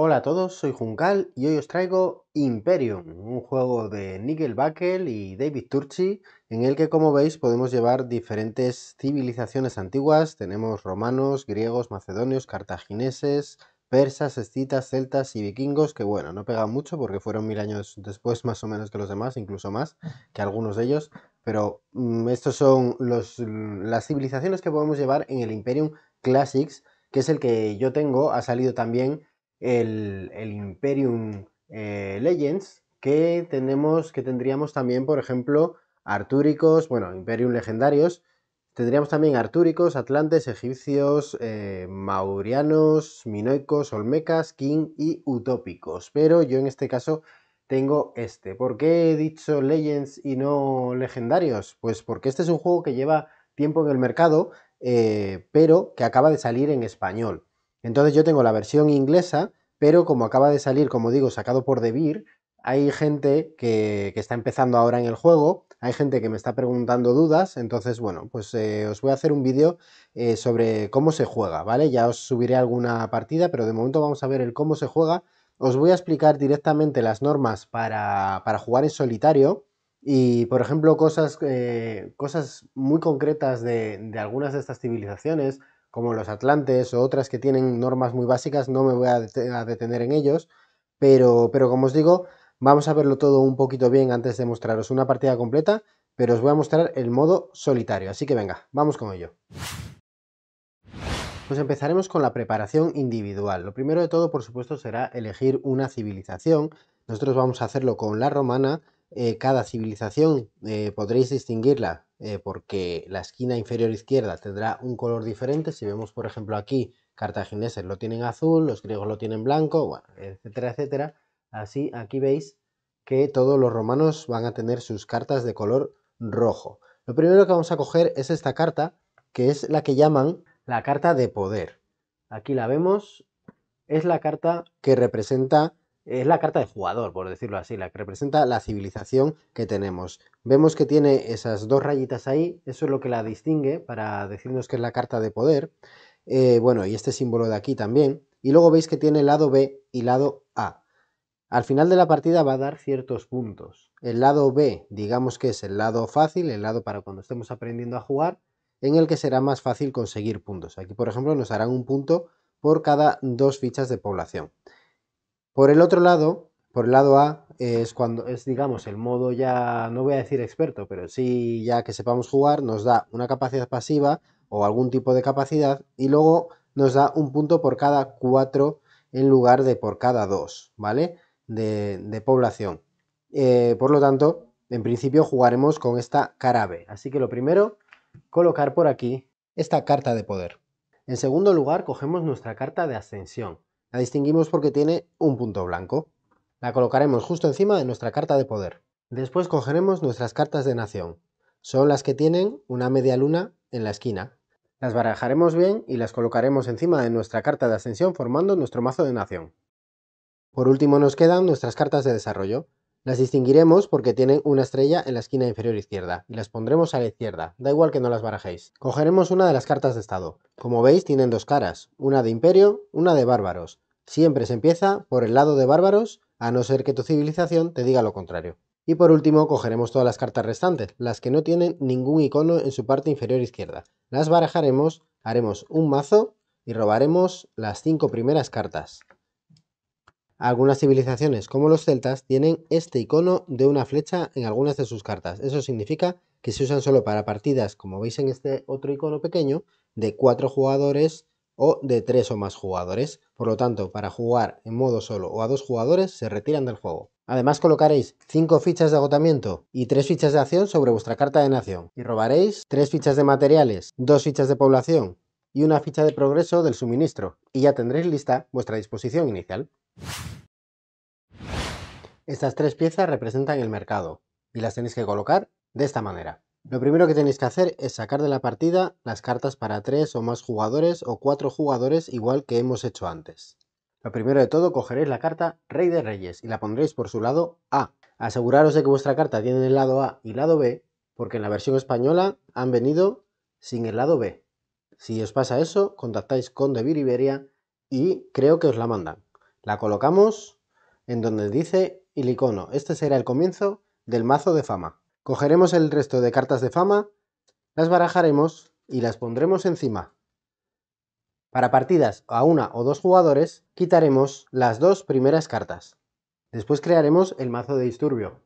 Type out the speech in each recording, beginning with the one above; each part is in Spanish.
Hola a todos, soy Juncal y hoy os traigo Imperium, un juego de Nigel Buckle y David Turchi, en el que, como veis, podemos llevar diferentes civilizaciones antiguas. Tenemos romanos, griegos, macedonios, cartagineses, persas, escitas, celtas y vikingos, que bueno, no pegan mucho porque fueron 1000 años después más o menos que los demás, incluso más que algunos de ellos, pero estos son las civilizaciones que podemos llevar en el Imperium Classics, que es el que yo tengo. Ha salido también el Imperium Legends, que tendríamos también, por ejemplo, artúricos, bueno, Imperium legendarios. Tendríamos también artúricos, atlantes, egipcios, maurianos, minoicos, olmecas, king y utópicos. Pero yo en este caso tengo este. ¿Por qué he dicho Legends y no legendarios? Pues porque este es un juego que lleva tiempo en el mercado, pero que acaba de salir en español. Entonces yo tengo la versión inglesa, pero como acaba de salir, como digo, sacado por Devir, hay gente que está empezando ahora en el juego, hay gente que me está preguntando dudas. Entonces bueno, pues os voy a hacer un vídeo sobre cómo se juega, ¿vale? Ya os subiré alguna partida, pero de momento vamos a ver el cómo se juega. Os voy a explicar directamente las normas para jugar en solitario y, por ejemplo, cosas muy concretas de algunas de estas civilizaciones, como los atlantes o otras que tienen normas muy básicas. No me voy a detener en ellos, pero como os digo, vamos a verlo todo un poquito bien antes de mostraros una partida completa, pero os voy a mostrar el modo solitario, así que venga, vamos con ello. Pues empezaremos con la preparación individual. Lo primero de todo, por supuesto, será elegir una civilización. Nosotros vamos a hacerlo con la romana. Cada civilización podréis distinguirla porque la esquina inferior izquierda tendrá un color diferente. Si vemos, por ejemplo, aquí, cartagineses lo tienen azul, los griegos lo tienen blanco, bueno, etcétera, etcétera. Así, aquí veis que todos los romanos van a tener sus cartas de color rojo. Lo primero que vamos a coger es esta carta, que es la que llaman la carta de poder. Aquí la vemos, es la carta que representa, es la carta de jugador, por decirlo así, la que representa la civilización que tenemos. Vemos que tiene esas dos rayitas ahí, eso es lo que la distingue para decirnos que es la carta de poder. Bueno, y este símbolo de aquí también. Y luego veis que tiene lado B y lado A. Al final de la partida va a dar ciertos puntos. El lado B, digamos que es el lado fácil, el lado para cuando estemos aprendiendo a jugar, en el que será más fácil conseguir puntos. Aquí, por ejemplo, nos harán un punto por cada 2 fichas de población. Por el otro lado, por el lado A, es cuando es, digamos, el modo ya, no voy a decir experto, pero sí ya que sepamos jugar. Nos da una capacidad pasiva o algún tipo de capacidad, y luego nos da un punto por cada 4 en lugar de por cada 2, ¿vale? De población. Por lo tanto, en principio jugaremos con esta cara B. Así que lo primero, colocar por aquí esta carta de poder. En segundo lugar, cogemos nuestra carta de ascensión. La distinguimos porque tiene un punto blanco. La colocaremos justo encima de nuestra carta de poder. Después cogeremos nuestras cartas de nación. Son las que tienen una media luna en la esquina. Las barajaremos bien y las colocaremos encima de nuestra carta de ascensión, formando nuestro mazo de nación. Por último nos quedan nuestras cartas de desarrollo. Las distinguiremos porque tienen una estrella en la esquina inferior izquierda y las pondremos a la izquierda, da igual que no las barajéis. Cogeremos una de las cartas de estado. Como veis, tienen dos caras, una de imperio, una de bárbaros. Siempre se empieza por el lado de bárbaros, a no ser que tu civilización te diga lo contrario. Y por último cogeremos todas las cartas restantes, las que no tienen ningún icono en su parte inferior izquierda. Las barajaremos, haremos un mazo y robaremos las 5 primeras cartas. Algunas civilizaciones, como los celtas, tienen este icono de una flecha en algunas de sus cartas. Eso significa que se usan solo para partidas, como veis en este otro icono pequeño, de 4 jugadores o de 3 o más jugadores. Por lo tanto, para jugar en modo solo o a 2 jugadores, se retiran del juego. Además, colocaréis 5 fichas de agotamiento y 3 fichas de acción sobre vuestra carta de nación. Y robaréis 3 fichas de materiales, 2 fichas de población y una ficha de progreso del suministro. Y ya tendréis lista vuestra disposición inicial. Estas 3 piezas representan el mercado y las tenéis que colocar de esta manera. Lo primero que tenéis que hacer es sacar de la partida las cartas para 3 o más jugadores o 4 jugadores, igual que hemos hecho antes. Lo primero de todo, cogeréis la carta Rey de Reyes y la pondréis por su lado A. Aseguraros de que vuestra carta tiene el lado A y lado B, porque en la versión española han venido sin el lado B. Si os pasa eso, contactáis con Devir Iberia y creo que os la mandan. La colocamos en donde dice el icono. Este será el comienzo del mazo de fama. Cogeremos el resto de cartas de fama, las barajaremos y las pondremos encima. Para partidas a 1 o 2 jugadores, quitaremos las 2 primeras cartas. Después crearemos el mazo de disturbio.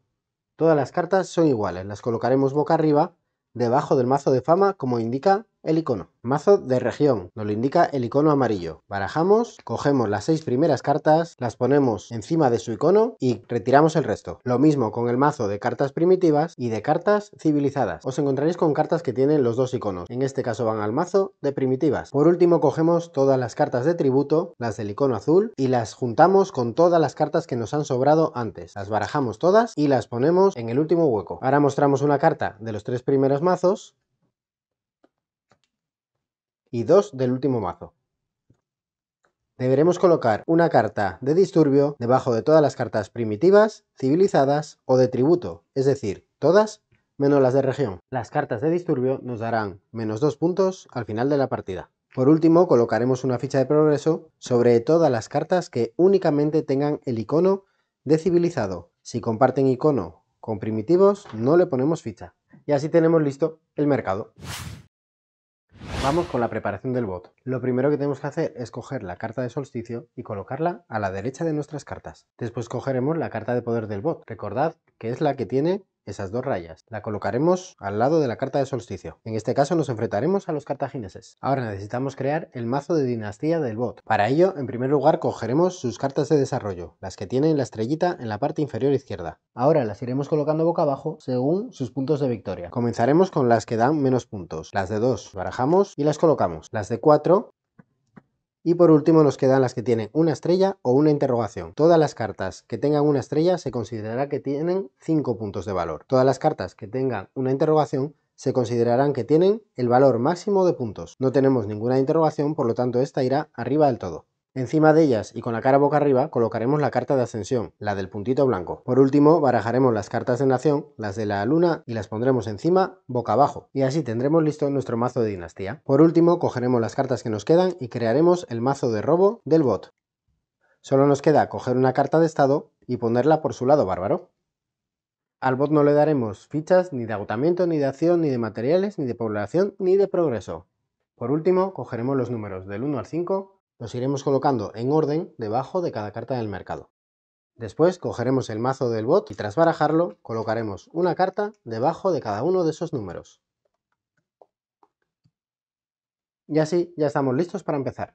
Todas las cartas son iguales, las colocaremos boca arriba, debajo del mazo de fama, como indica el icono. Mazo de región, nos lo indica el icono amarillo. Barajamos, cogemos las 6 primeras cartas, las ponemos encima de su icono y retiramos el resto. Lo mismo con el mazo de cartas primitivas y de cartas civilizadas. Os encontraréis con cartas que tienen los dos iconos. En este caso van al mazo de primitivas. Por último cogemos todas las cartas de tributo, las del icono azul, y las juntamos con todas las cartas que nos han sobrado antes. Las barajamos todas y las ponemos en el último hueco. Ahora mostramos una carta de los 3 primeros mazos y 2 del último mazo. Deberemos colocar una carta de disturbio debajo de todas las cartas primitivas, civilizadas o de tributo, es decir, todas menos las de región. Las cartas de disturbio nos darán -2 puntos al final de la partida. Por último, colocaremos una ficha de progreso sobre todas las cartas que únicamente tengan el icono de civilizado. Si comparten icono con primitivos, no le ponemos ficha. Y así tenemos listo el mercado. Vamos con la preparación del bot. Lo primero que tenemos que hacer es coger la carta de solsticio y colocarla a la derecha de nuestras cartas. Después cogeremos la carta de poder del bot. Recordad que es la que tiene esas 2 rayas. La colocaremos al lado de la carta de solsticio. En este caso nos enfrentaremos a los cartagineses. Ahora necesitamos crear el mazo de dinastía del bot. Para ello, en primer lugar, cogeremos sus cartas de desarrollo, las que tienen la estrellita en la parte inferior izquierda. Ahora las iremos colocando boca abajo según sus puntos de victoria. Comenzaremos con las que dan menos puntos. Las de 2 barajamos y las colocamos. Las de 4. Y por último nos quedan las que tienen una estrella o una interrogación. Todas las cartas que tengan una estrella se considerará que tienen 5 puntos de valor. Todas las cartas que tengan una interrogación se considerarán que tienen el valor máximo de puntos. No tenemos ninguna interrogación, por lo tanto esta irá arriba del todo. Encima de ellas y con la cara boca arriba colocaremos la carta de ascensión, la del puntito blanco. Por último barajaremos las cartas de nación, las de la luna, y las pondremos encima boca abajo. Y así tendremos listo nuestro mazo de dinastía. Por último cogeremos las cartas que nos quedan y crearemos el mazo de robo del bot. Solo nos queda coger una carta de estado y ponerla por su lado bárbaro. Al bot no le daremos fichas ni de agotamiento, ni de acción, ni de materiales, ni de población, ni de progreso. Por último cogeremos los números del 1 al 5. Los iremos colocando en orden debajo de cada carta del mercado. Después cogeremos el mazo del bot y tras barajarlo colocaremos una carta debajo de cada uno de esos números. Y así ya estamos listos para empezar.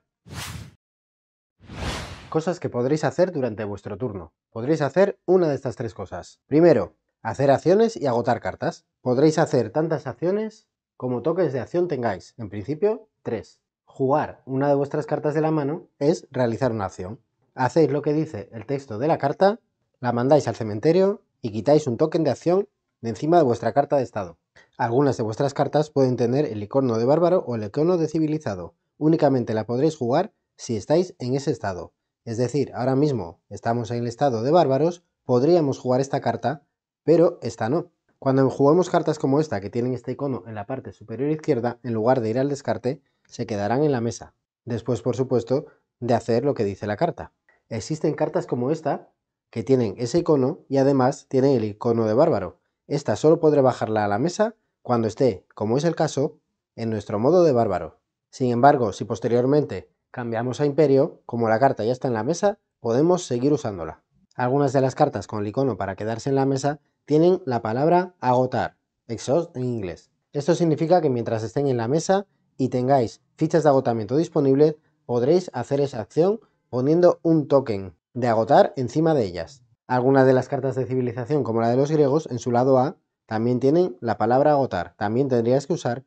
Cosas que podréis hacer durante vuestro turno. Podréis hacer una de estas 3 cosas. Primero, hacer acciones y agotar cartas. Podréis hacer tantas acciones como toques de acción tengáis. En principio, 3. Jugar una de vuestras cartas de la mano es realizar una acción. Hacéis lo que dice el texto de la carta, la mandáis al cementerio y quitáis un token de acción de encima de vuestra carta de estado. Algunas de vuestras cartas pueden tener el icono de bárbaro o el icono de civilizado. Únicamente la podréis jugar si estáis en ese estado. Es decir, ahora mismo estamos en el estado de bárbaros, podríamos jugar esta carta, pero esta no. Cuando jugamos cartas como esta que tienen este icono en la parte superior izquierda, en lugar de ir al descarte, se quedarán en la mesa. Después, por supuesto, de hacer lo que dice la carta. Existen cartas como esta que tienen ese icono y además tienen el icono de bárbaro. Esta solo podré bajarla a la mesa cuando esté, como es el caso, en nuestro modo de bárbaro. Sin embargo, si posteriormente cambiamos a imperio, como la carta ya está en la mesa, podemos seguir usándola. Algunas de las cartas con el icono para quedarse en la mesa tienen la palabra agotar, exhaust en inglés. Esto significa que mientras estén en la mesa y tengáis fichas de agotamiento disponibles, podréis hacer esa acción poniendo un token de agotar encima de ellas. Algunas de las cartas de civilización, como la de los griegos, en su lado A, también tienen la palabra agotar. También tendrías que usar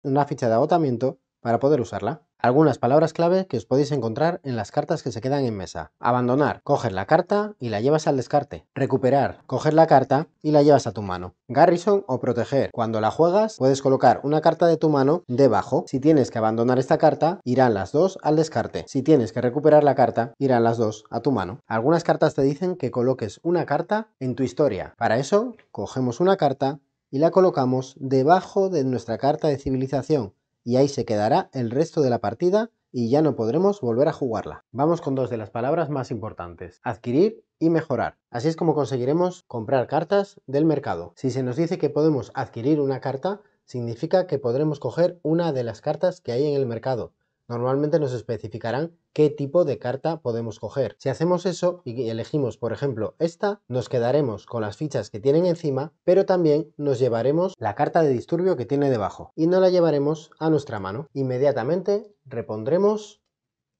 una ficha de agotamiento para poder usarla. Algunas palabras clave que os podéis encontrar en las cartas que se quedan en mesa. Abandonar, coges la carta y la llevas al descarte. Recuperar, coges la carta y la llevas a tu mano. Garrison o proteger, cuando la juegas puedes colocar una carta de tu mano debajo. Si tienes que abandonar esta carta, irán las 2 al descarte. Si tienes que recuperar la carta, irán las 2 a tu mano. Algunas cartas te dicen que coloques una carta en tu historia. Para eso, cogemos una carta y la colocamos debajo de nuestra carta de civilización. Y ahí se quedará el resto de la partida y ya no podremos volver a jugarla. Vamos con dos de las palabras más importantes: adquirir y mejorar. Así es como conseguiremos comprar cartas del mercado. Si se nos dice que podemos adquirir una carta, significa que podremos coger una de las cartas que hay en el mercado. Normalmente nos especificarán qué tipo de carta podemos coger. Si hacemos eso y elegimos, por ejemplo, esta, nos quedaremos con las fichas que tienen encima, pero también nos llevaremos la carta de disturbio que tiene debajo y no la llevaremos a nuestra mano. Inmediatamente repondremos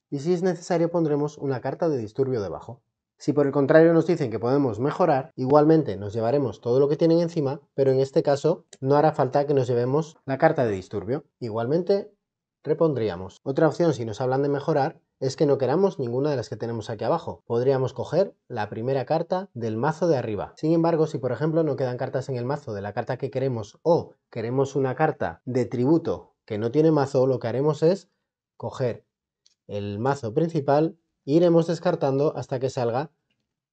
y, si es necesario, pondremos una carta de disturbio debajo. Si por el contrario nos dicen que podemos mejorar, igualmente nos llevaremos todo lo que tienen encima, pero en este caso no hará falta que nos llevemos la carta de disturbio. Igualmente repondríamos. Otra opción, si nos hablan de mejorar, es que no queramos ninguna de las que tenemos aquí abajo. Podríamos coger la primera carta del mazo de arriba. Sin embargo, si por ejemplo no quedan cartas en el mazo de la carta que queremos, o queremos una carta de tributo que no tiene mazo, lo que haremos es coger el mazo principal e iremos descartando hasta que salga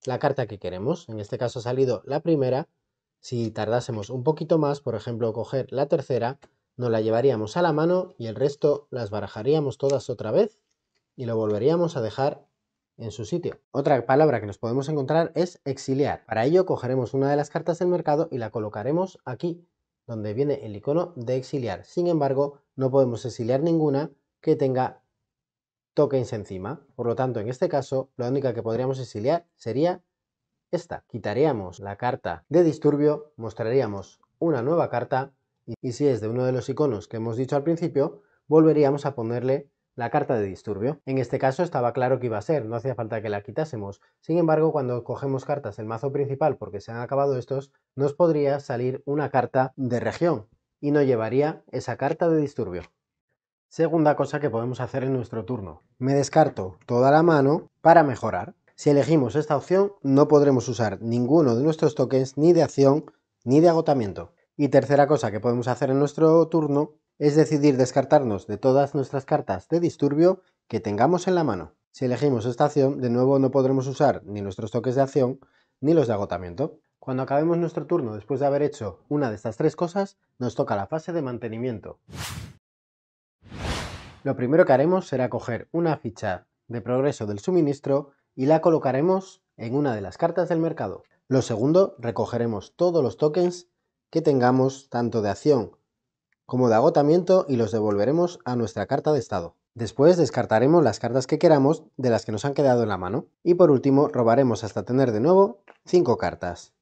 la carta que queremos. En este caso ha salido la primera. Si tardásemos un poquito más, por ejemplo coger la tercera, nos la llevaríamos a la mano y el resto las barajaríamos todas otra vez y lo volveríamos a dejar en su sitio. Otra palabra que nos podemos encontrar es exiliar. Para ello cogeremos una de las cartas del mercado y la colocaremos aquí, donde viene el icono de exiliar. Sin embargo, no podemos exiliar ninguna que tenga tokens encima. Por lo tanto, en este caso, la única que podríamos exiliar sería esta. Quitaríamos la carta de disturbio, mostraríamos una nueva carta y si es de uno de los iconos que hemos dicho al principio, volveríamos a ponerle la carta de disturbio. En este caso estaba claro que iba a ser, no hacía falta que la quitásemos. Sin embargo, cuando cogemos cartas del mazo principal porque se han acabado estos, nos podría salir una carta de región y no llevaría esa carta de disturbio. Segunda cosa que podemos hacer en nuestro turno: me descarto toda la mano para mejorar. Si elegimos esta opción, no podremos usar ninguno de nuestros tokens ni de acción ni de agotamiento. Y tercera cosa que podemos hacer en nuestro turno es decidir descartarnos de todas nuestras cartas de disturbio que tengamos en la mano. Si elegimos esta acción, de nuevo no podremos usar ni nuestros tokens de acción ni los de agotamiento. Cuando acabemos nuestro turno después de haber hecho una de estas tres cosas, nos toca la fase de mantenimiento. Lo primero que haremos será coger una ficha de progreso del suministro y la colocaremos en una de las cartas del mercado. Lo segundo, recogeremos todos los tokens que tengamos tanto de acción como de agotamiento y los devolveremos a nuestra carta de estado. Después descartaremos las cartas que queramos de las que nos han quedado en la mano. Y por último, robaremos hasta tener de nuevo 5 cartas.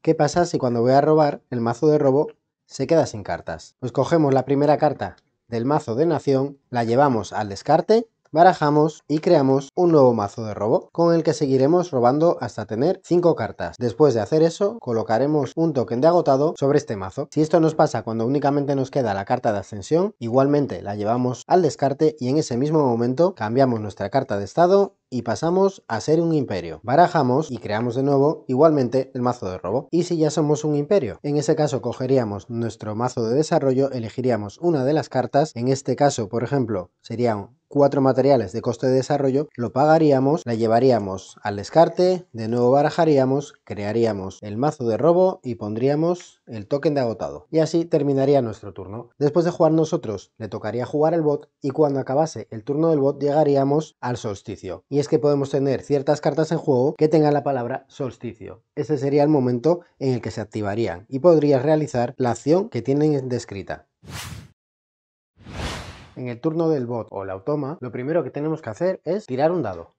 ¿Qué pasa si cuando voy a robar el mazo de robo se queda sin cartas? Pues cogemos la primera carta del mazo de nación, la llevamos al descarte, barajamos y creamos un nuevo mazo de robo con el que seguiremos robando hasta tener 5 cartas. Después de hacer eso, colocaremos un token de agotado sobre este mazo. Si esto nos pasa cuando únicamente nos queda la carta de ascensión, igualmente la llevamos al descarte y en ese mismo momento cambiamos nuestra carta de estado y pasamos a ser un imperio. Barajamos y creamos de nuevo igualmente el mazo de robo. Y si ya somos un imperio, en ese caso cogeríamos nuestro mazo de desarrollo, elegiríamos una de las cartas, en este caso por ejemplo serían 4 materiales de coste de desarrollo, lo pagaríamos, la llevaríamos al descarte, de nuevo barajaríamos, crearíamos el mazo de robo y pondríamos el token de agotado. Y así terminaría nuestro turno. Después de jugar nosotros, le tocaría jugar el bot y cuando acabase el turno del bot llegaríamos al solsticio. Y es que podemos tener ciertas cartas en juego que tengan la palabra solsticio. Ese sería el momento en el que se activarían y podrías realizar la acción que tienen descrita. En el turno del bot o el automa, lo primero que tenemos que hacer es tirar un dado.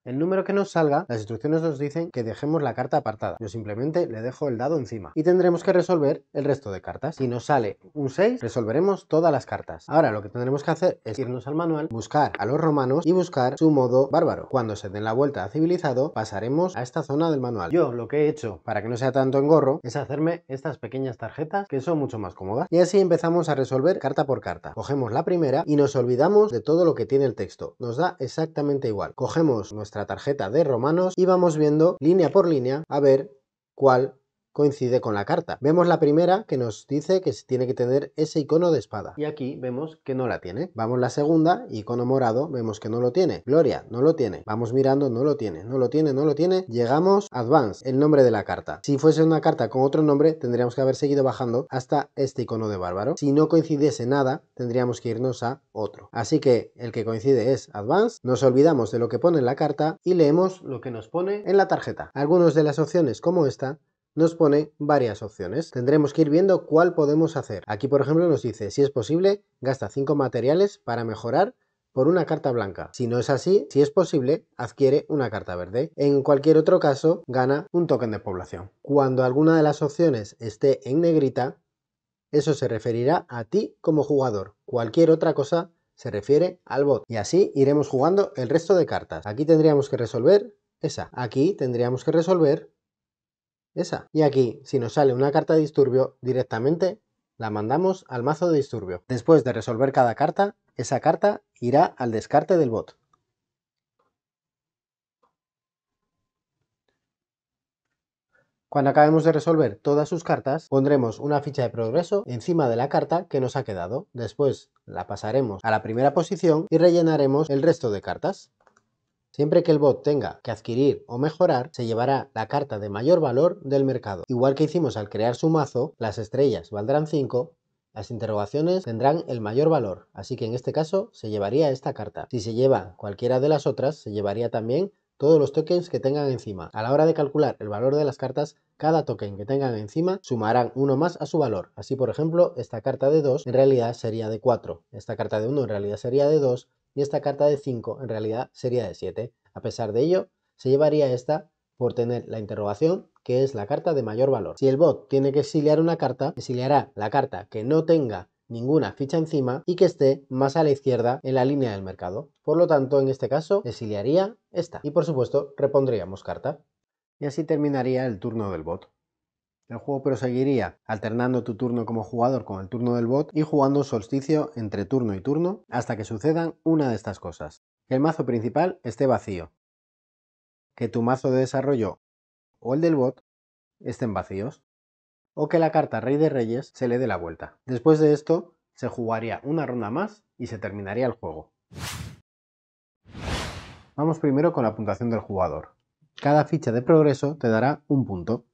El número que nos salga, las instrucciones nos dicen que dejemos la carta apartada. Yo simplemente le dejo el dado encima y tendremos que resolver el resto de cartas. Si nos sale un 6, resolveremos todas las cartas. Ahora lo que tendremos que hacer es irnos al manual, buscar a los romanos y buscar su modo bárbaro. Cuando se den la vuelta a civilizado, pasaremos a esta zona del manual. Yo lo que he hecho, para que no sea tanto engorro, es hacerme estas pequeñas tarjetas que son mucho más cómodas. Y así empezamos a resolver carta por carta. Cogemos la primera y nos olvidamos de todo lo que tiene el texto. Nos da exactamente igual. Cogemos nuestra tarjeta de romanos y vamos viendo línea por línea a ver cuál coincide con la carta. Vemos la primera que nos dice que tiene que tener ese icono de espada y aquí vemos que no la tiene. Vamos la segunda, icono morado, vemos que no lo tiene. Gloria, no lo tiene. Vamos mirando, no lo tiene, no lo tiene, no lo tiene. Llegamos a Advance, el nombre de la carta. Si fuese una carta con otro nombre, tendríamos que haber seguido bajando hasta este icono de bárbaro. Si no coincidiese nada, tendríamos que irnos a otro. Así que el que coincide es Advance, nos olvidamos de lo que pone en la carta y leemos lo que nos pone en la tarjeta. Algunas de las opciones como esta nos pone varias opciones. Tendremos que ir viendo cuál podemos hacer. Aquí, por ejemplo, nos dice, si es posible, gasta 5 materiales para mejorar por una carta blanca. Si no es así, si es posible, adquiere una carta verde. En cualquier otro caso, gana un token de población. Cuando alguna de las opciones esté en negrita, eso se referirá a ti como jugador. Cualquier otra cosa se refiere al bot. Y así iremos jugando el resto de cartas. Aquí tendríamos que resolver esa. Aquí tendríamos que resolver esa. Y aquí, si nos sale una carta de disturbio, directamente la mandamos al mazo de disturbio. Después de resolver cada carta, esa carta irá al descarte del bot. Cuando acabemos de resolver todas sus cartas, pondremos una ficha de progreso encima de la carta que nos ha quedado. Después la pasaremos a la primera posición y rellenaremos el resto de cartas. Siempre que el bot tenga que adquirir o mejorar, se llevará la carta de mayor valor del mercado. Igual que hicimos al crear su mazo, las estrellas valdrán 5, las interrogaciones tendrán el mayor valor, así que en este caso se llevaría esta carta. Si se lleva cualquiera de las otras, se llevaría también todos los tokens que tengan encima. A la hora de calcular el valor de las cartas, cada token que tengan encima sumarán uno más a su valor. Así, por ejemplo, esta carta de 2 en realidad sería de 4, esta carta de 1 en realidad sería de 2, y esta carta de 5 en realidad sería de 7. A pesar de ello, se llevaría esta por tener la interrogación, que es la carta de mayor valor. Si el bot tiene que exiliar una carta, exiliará la carta que no tenga ninguna ficha encima y que esté más a la izquierda en la línea del mercado. Por lo tanto, en este caso, exiliaría esta y por supuesto repondríamos carta. Y así terminaría el turno del bot. El juego proseguiría alternando tu turno como jugador con el turno del bot y jugando un solsticio entre turno y turno hasta que sucedan una de estas cosas. Que el mazo principal esté vacío, que tu mazo de desarrollo o el del bot estén vacíos, o que la carta Rey de Reyes se le dé la vuelta. Después de esto, se jugaría una ronda más y se terminaría el juego. Vamos primero con la puntuación del jugador. Cada ficha de progreso te dará un punto,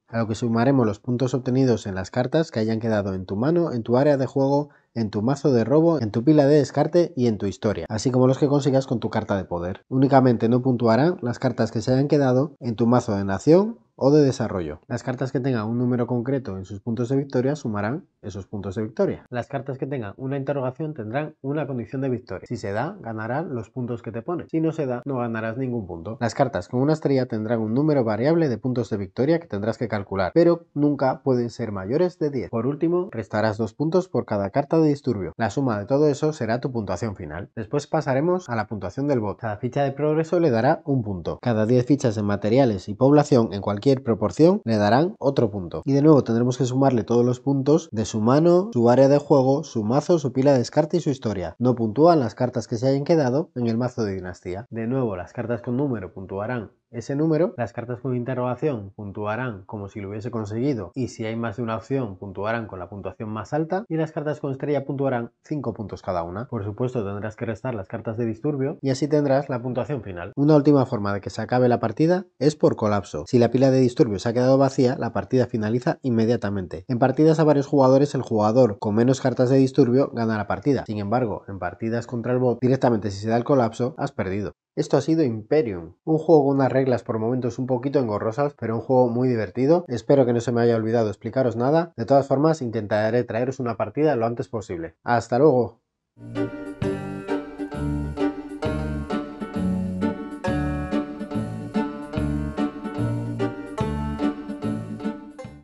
a lo que sumaremos los puntos obtenidos en las cartas que hayan quedado en tu mano, en tu área de juego, en tu mazo de robo, en tu pila de descarte y en tu historia, así como los que consigas con tu carta de poder. Únicamente no puntuarán las cartas que se hayan quedado en tu mazo de nación o de desarrollo. Las cartas que tengan un número concreto en sus puntos de victoria sumarán esos puntos de victoria. Las cartas que tengan una interrogación tendrán una condición de victoria. Si se da, ganarán los puntos que te pones. Si no se da, no ganarás ningún punto. Las cartas con una estrella tendrán un número variable de puntos de victoria que tendrás que calcular, pero nunca pueden ser mayores de 10. Por último, restarás 2 puntos por cada carta de disturbio. La suma de todo eso será tu puntuación final. Después pasaremos a la puntuación del bot. Cada ficha de progreso le dará un punto. Cada 10 fichas en materiales y población en cualquier proporción le darán otro punto. Y de nuevo tendremos que sumarle todos los puntos de su mano, su área de juego, su mazo, su pila de descarte y su historia. No puntúan las cartas que se hayan quedado en el mazo de dinastía. De nuevo, las cartas con número puntuarán ese número, las cartas con interrogación puntuarán como si lo hubiese conseguido y si hay más de una opción puntuarán con la puntuación más alta y las cartas con estrella puntuarán 5 puntos cada una. Por supuesto tendrás que restar las cartas de disturbio y así tendrás la puntuación final. Una última forma de que se acabe la partida es por colapso. Si la pila de disturbio se ha quedado vacía, la partida finaliza inmediatamente. En partidas a varios jugadores, el jugador con menos cartas de disturbio gana la partida. Sin embargo, en partidas contra el bot, directamente si se da el colapso, has perdido. Esto ha sido Imperium, un juego con unas reglas por momentos un poquito engorrosas, pero un juego muy divertido. Espero que no se me haya olvidado explicaros nada. De todas formas, intentaré traeros una partida lo antes posible. ¡Hasta luego!